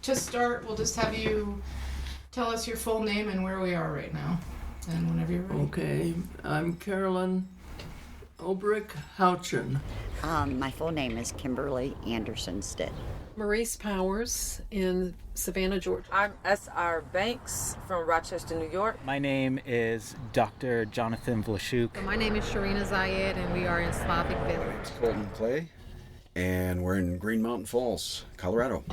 to start, we'll just have you tell us your full name and where we are right now, and whenever you're ready. Okay, I'm Carolyn Obrick Houchin. My full name is Kimberly Anderson Stitt. Maurice Powers in Savannah, Georgia. I'm S.R. Banks from Rochester, New York. My name is Dr. Jonathan Vlashuk. My name is Sharina Zayed, and we are in Slavic Village. It's Colton Clay, and we're in Green Mountain Falls, Colorado.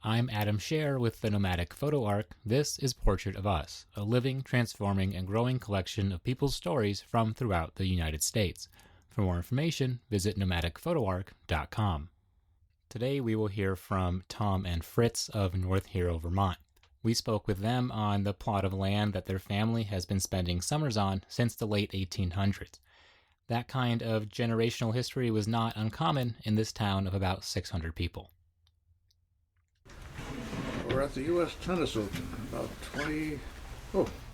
I'm Adam Scher with the Nomadic Photo Arc. This is Portrait of Us, a living, transforming, and growing collection of people's stories from throughout the United States. For more information, visit nomadicphotoarc.com. Today we will hear from Tom and Fritz of North Hero, Vermont. We spoke with them on the plot of land that their family has been spending summers on since the late 1800s. That kind of generational history was not uncommon in this town of about 600 people. We're at the U.S. Tennis Open about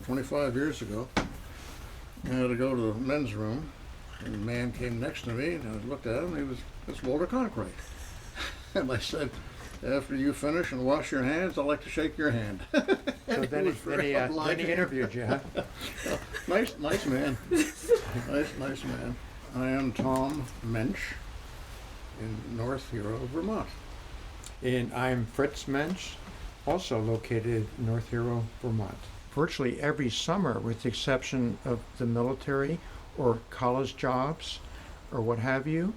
25 years ago. I had to go to the men's room, and a man came next to me, and I looked at him, it's Walter Conkright. And I said, after you finish and wash your hands, I'd like to shake your hand. So then he interviewed you, huh? Nice man. nice man. I am Tom Mensch in North Hero, Vermont. And I'm Fritz Mensch, also located in North Hero, Vermont. Virtually every summer, with the exception of the military or college jobs or what have you,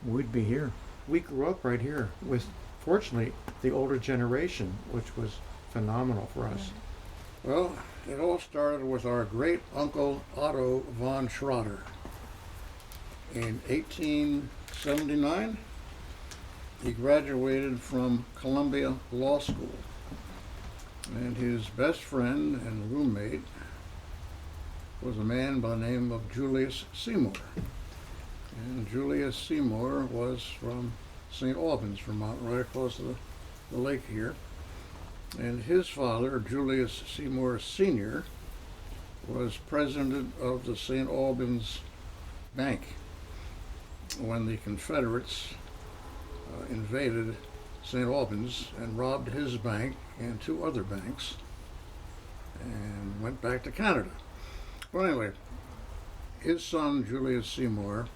we'd be here. We grew up right here with, fortunately, the older generation, which was phenomenal for us. Well, it all started with our great uncle Otto von Schroeder. In 1879, he graduated from Columbia Law School, and his best friend and roommate was a man by the name of Julius Seymour. And Julius Seymour was from St. Albans, Vermont, right across the lake here. And his father, Julius Seymour Sr., was president of the St. Albans Bank when the Confederates invaded St. Albans and robbed his bank and two other banks and went back to Canada. Well, anyway, his son, Julius Seymour,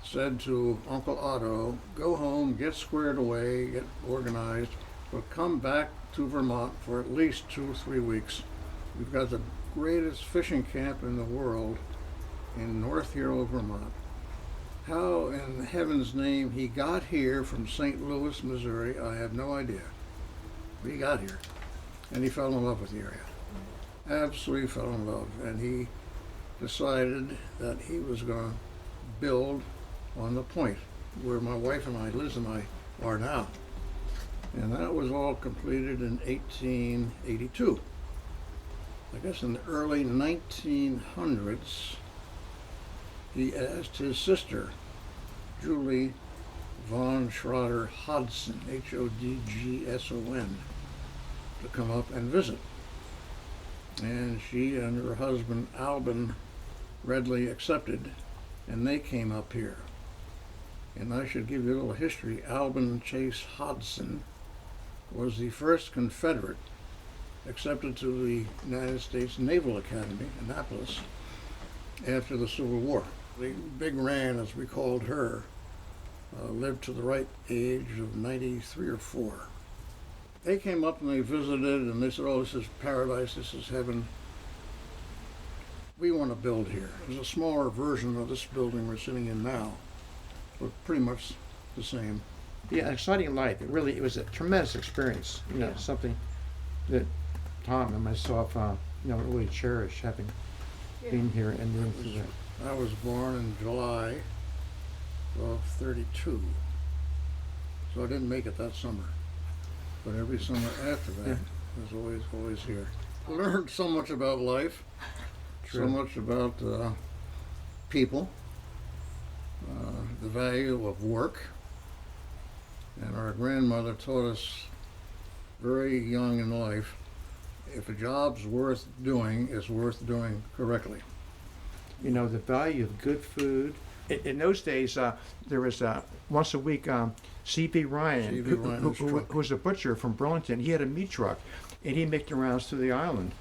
said to Uncle Otto, go home, get squared away, get organized, but come back to Vermont for at least 2 or 3 weeks. We've got the greatest fishing camp in the world in North Hero, Vermont. How in heaven's name he got here from St. Louis, Missouri, I have no idea. But he got here, and he fell in love with the area. Absolutely fell in love, and he decided that he was going to build on the point where my wife and I, Liz and I, are now. And that was all completed in 1882. I guess in the early 1900s, he asked his sister, Julie von Schroeder Hodgson, Hodgson, to come up and visit. And she and her husband, Albin, readily accepted, and they came up here. And I should give you a little history. Albin Chase Hodgson was the first Confederate accepted to the United States Naval Academy, Annapolis, after the Civil War. The Big Ran, as we called her, lived to the ripe age of 93 or 4. They came up and they visited and they said, oh, this is paradise, this is heaven. We want to build here. It was a smaller version of this building we're sitting in now, but pretty much the same. Yeah, an exciting life. It was a tremendous experience. Something that Tom and myself, really cherish having been here and lived through that. I was born in July of 32, so I didn't make it that summer. But every summer after that, I was always here. I learned so much about life, so much about people, the value of work. And our grandmother taught us very young in life, if a job's worth doing, it's worth doing correctly. The value of good food, In those days, there was once a week C.B. Ryan, who was a butcher from Burlington. He had a meat truck, and he made the rounds through the island.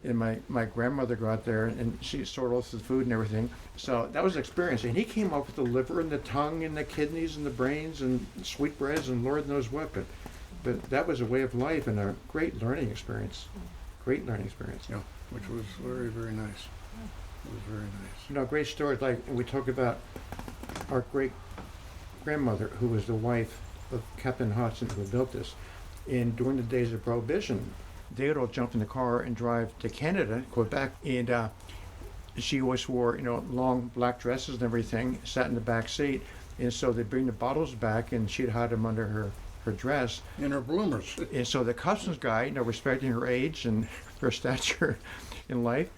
And my grandmother got out there, and she sorted off the food and everything. So that was an experience. And he came up with the liver and the tongue and the kidneys and the brains and sweetbreads and Lord knows what. But that was a way of life and a great learning experience. Great learning experience. Yeah, which was very, very nice. It was very nice. You know, great stories. Like we talk about our great grandmother, who was the wife of Captain Hodgson, who built this. And during the days of Prohibition, they would all jump in the car and drive to Canada, Quebec, and she always wore, long black dresses and everything, sat in the back seat, and so they'd bring the bottles back, and she'd hide them under her dress. In her bloomers. And so the customs guy, respecting her age and her stature in life,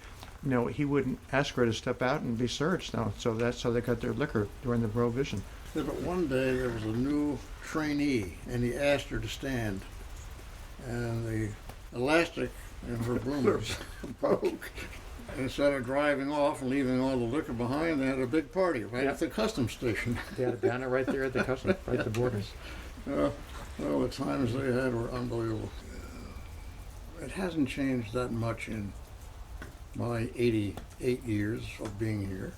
he wouldn't ask her to step out and be searched. Now, so that's how they got their liquor during the Prohibition. Yeah, but one day there was a new trainee, and he asked her to stand, and the elastic in her bloomers broke. Instead of driving off and leaving all the liquor behind, they had a big party right at the customs station. They had a banner right there at the customs, right at the borders. Well, the times they had were unbelievable. It hasn't changed that much in my 88 years of being here.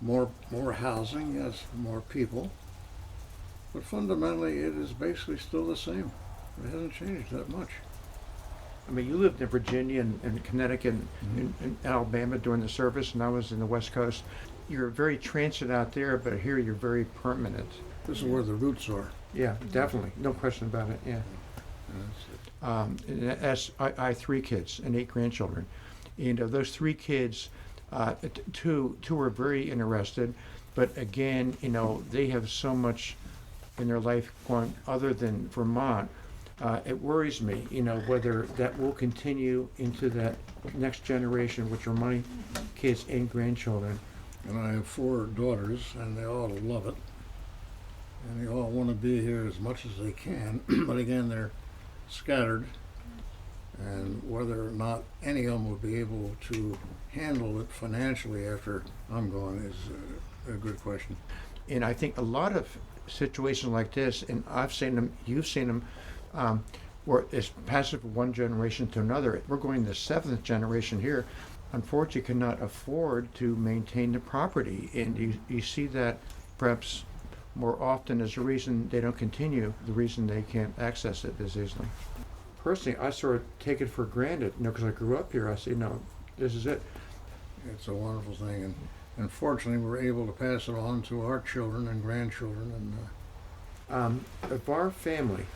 More housing, yes, more people. But fundamentally, it is basically still the same. It hasn't changed that much. I mean, you lived in Virginia and Connecticut and Alabama during the service, and I was in the West Coast. You're very transient out there, but here you're very permanent. This is where the roots are. Yeah, definitely. No question about it, yeah. As I have 3 kids and 8 grandchildren. And of those 3 kids, two are very interested, but again, they have so much in their life going other than Vermont. It worries me, whether that will continue into that next generation, which are my kids and grandchildren. And I have 4 daughters, and they all love it. And they all want to be here as much as they can. But again, they're scattered. And whether or not any of them will be able to handle it financially after I'm gone is a good question. And I think a lot of situations like this, and I've seen them, you've seen them, where it's passed from one generation to another. We're going the 7th generation here. Unfortunately, cannot afford to maintain the property, and you see that perhaps more often as a reason they don't continue, the reason they can't access it as easily. Personally, I sort of take it for granted, because I grew up here. I say, no, this is it. It's a wonderful thing, and fortunately, we're able to pass it on to our children and grandchildren. And of our family,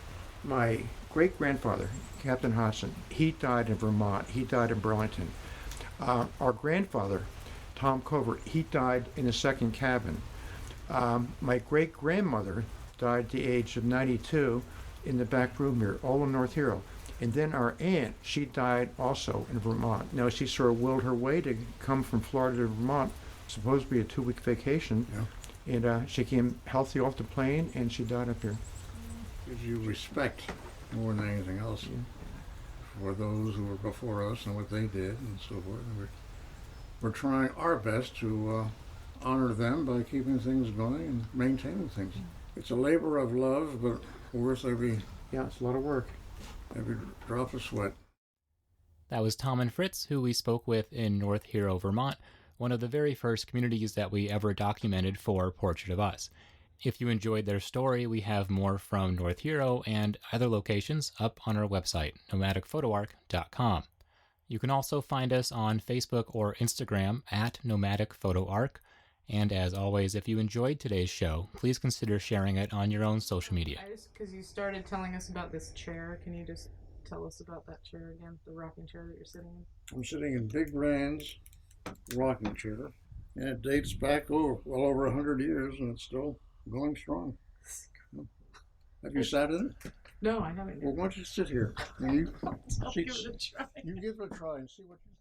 my great-grandfather, Captain Hodgson, he died in Vermont. He died in Burlington. Our grandfather, Tom Covert, he died in the second cabin. My great-grandmother died at the age of 92 in the back room here, all in North Hero. And then our aunt, she died also in Vermont. Now, she sort of willed her way to come from Florida to Vermont, supposed to be a 2-week vacation. Yeah. And she came healthy off the plane, and she died up here. Gives you respect more than anything else for those who were before us and what they did and so forth. And we're trying our best to honor them by keeping things going and maintaining things. It's a labor of love, but worth every... Yeah, it's a lot of work. Every drop of sweat. That was Tom and Fritz, who we spoke with in North Hero, Vermont, one of the very first communities that we ever documented for Portrait of Us. If you enjoyed their story, we have more from North Hero and other locations up on our website, nomadicphotoarc.com. You can also find us on Facebook or Instagram at nomadicphotoarc. And as always, if you enjoyed today's show, please consider sharing it on your own social media. Because you started telling us about this chair, can you just tell us about that chair again, the rocking chair that you're sitting in? I'm sitting in Big Rand's rocking chair, and it dates back well over 100 years, and it's still going strong. Have you sat in it? No, I haven't. Well, why don't you sit here and you Give it a try. You give it a try and see what you think.